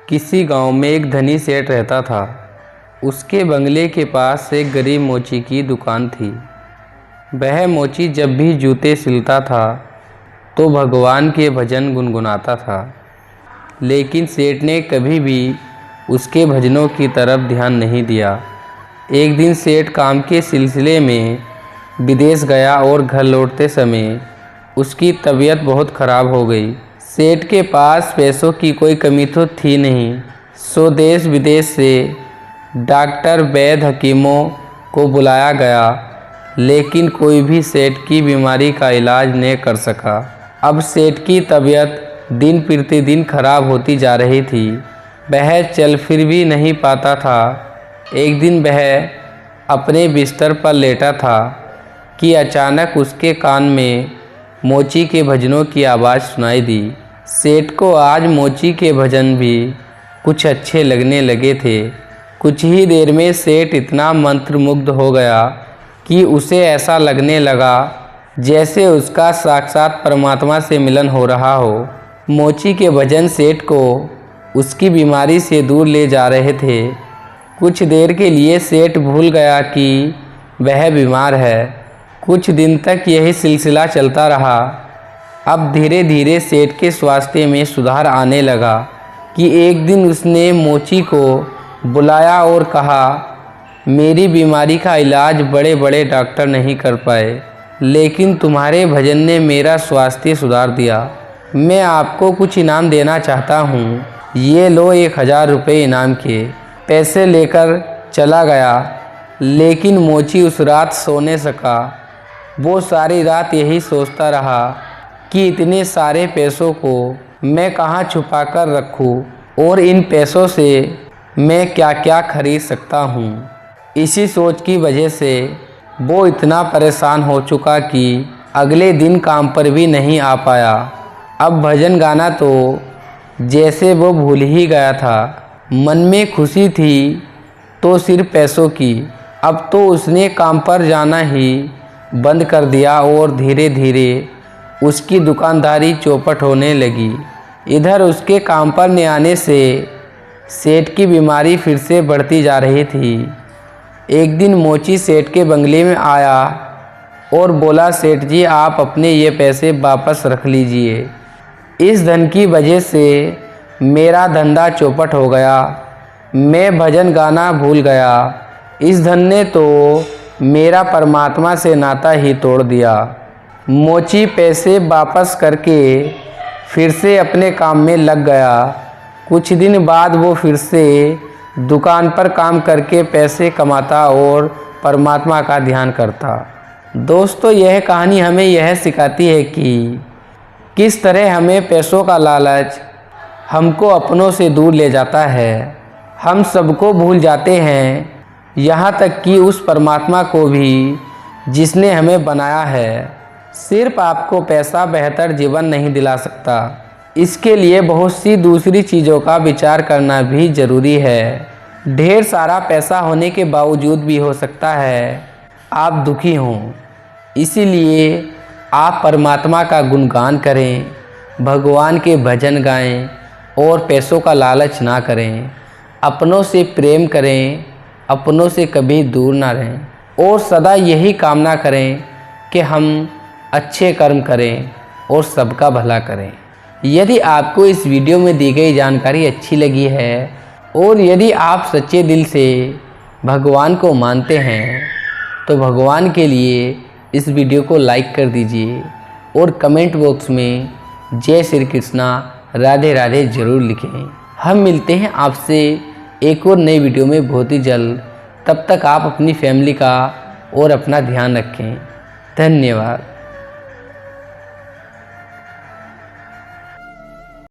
किसी गांव में एक धनी सेठ रहता था। उसके बंगले के पास एक गरीब मोची की दुकान थी। वह मोची जब भी जूते सिलता था तो भगवान के भजन गुनगुनाता था, लेकिन सेठ ने कभी भी उसके भजनों की तरफ ध्यान नहीं दिया। एक दिन सेठ काम के सिलसिले में विदेश गया और घर लौटते समय उसकी तबीयत बहुत ख़राब हो गई। सेठ के पास पैसों की कोई कमी तो थी नहीं, सो देश विदेश से डॉक्टर वैद्य हकीमों को बुलाया गया, लेकिन कोई भी सेठ की बीमारी का इलाज नहीं कर सका। अब सेठ की तबीयत दिन प्रतिदिन खराब होती जा रही थी। वह चल फिर भी नहीं पाता था। एक दिन वह अपने बिस्तर पर लेटा था कि अचानक उसके कान में मोची के भजनों की आवाज़ सुनाई दी। सेठ को आज मोची के भजन भी कुछ अच्छे लगने लगे थे। कुछ ही देर में सेठ इतना मंत्रमुग्ध हो गया कि उसे ऐसा लगने लगा जैसे उसका साक्षात परमात्मा से मिलन हो रहा हो। मोची के भजन सेठ को उसकी बीमारी से दूर ले जा रहे थे। कुछ देर के लिए सेठ भूल गया कि वह बीमार है। कुछ दिन तक यही सिलसिला चलता रहा। अब धीरे धीरे सेठ के स्वास्थ्य में सुधार आने लगा कि एक दिन उसने मोची को बुलाया और कहा, मेरी बीमारी का इलाज बड़े बड़े डॉक्टर नहीं कर पाए, लेकिन तुम्हारे भजन ने मेरा स्वास्थ्य सुधार दिया। मैं आपको कुछ इनाम देना चाहता हूँ। ये लो 1000 रुपये इनाम के। पैसे लेकर चला गया, लेकिन मोची उस रात सो नहीं सका। वो सारी रात यही सोचता रहा कि इतने सारे पैसों को मैं कहाँ छुपा कर रखूँ और इन पैसों से मैं क्या क्या खरीद सकता हूँ। इसी सोच की वजह से वो इतना परेशान हो चुका कि अगले दिन काम पर भी नहीं आ पाया। अब भजन गाना तो जैसे वो भूल ही गया था। मन में खुशी थी तो सिर्फ पैसों की। अब तो उसने काम पर जाना ही बंद कर दिया और धीरे धीरे उसकी दुकानदारी चौपट होने लगी। इधर उसके काम पर न आने से सेठ की बीमारी फिर से बढ़ती जा रही थी। एक दिन मोची सेठ के बंगले में आया और बोला, सेठ जी आप अपने ये पैसे वापस रख लीजिए। इस धन की वजह से मेरा धंधा चौपट हो गया। मैं भजन गाना भूल गया। इस धन ने तो मेरा परमात्मा से नाता ही तोड़ दिया। मोची पैसे वापस करके फिर से अपने काम में लग गया। कुछ दिन बाद वो फिर से दुकान पर काम करके पैसे कमाता और परमात्मा का ध्यान करता। दोस्तों, यह कहानी हमें यह सिखाती है कि किस तरह हमें पैसों का लालच हमको अपनों से दूर ले जाता है। हम सबको भूल जाते हैं, यहाँ तक कि उस परमात्मा को भी जिसने हमें बनाया है। सिर्फ आपको पैसा बेहतर जीवन नहीं दिला सकता, इसके लिए बहुत सी दूसरी चीज़ों का विचार करना भी ज़रूरी है। ढेर सारा पैसा होने के बावजूद भी हो सकता है आप दुखी हों। इसीलिए आप परमात्मा का गुणगान करें, भगवान के भजन गाएं और पैसों का लालच ना करें। अपनों से प्रेम करें, अपनों से कभी दूर ना रहें और सदा यही कामना करें कि हम अच्छे कर्म करें और सबका भला करें। यदि आपको इस वीडियो में दी गई जानकारी अच्छी लगी है और यदि आप सच्चे दिल से भगवान को मानते हैं तो भगवान के लिए इस वीडियो को लाइक कर दीजिए और कमेंट बॉक्स में जय श्री कृष्णा राधे राधे ज़रूर लिखें। हम मिलते हैं आपसे एक और नई वीडियो में बहुत ही जल्द। तब तक आप अपनी फैमिली का और अपना ध्यान रखें। धन्यवाद।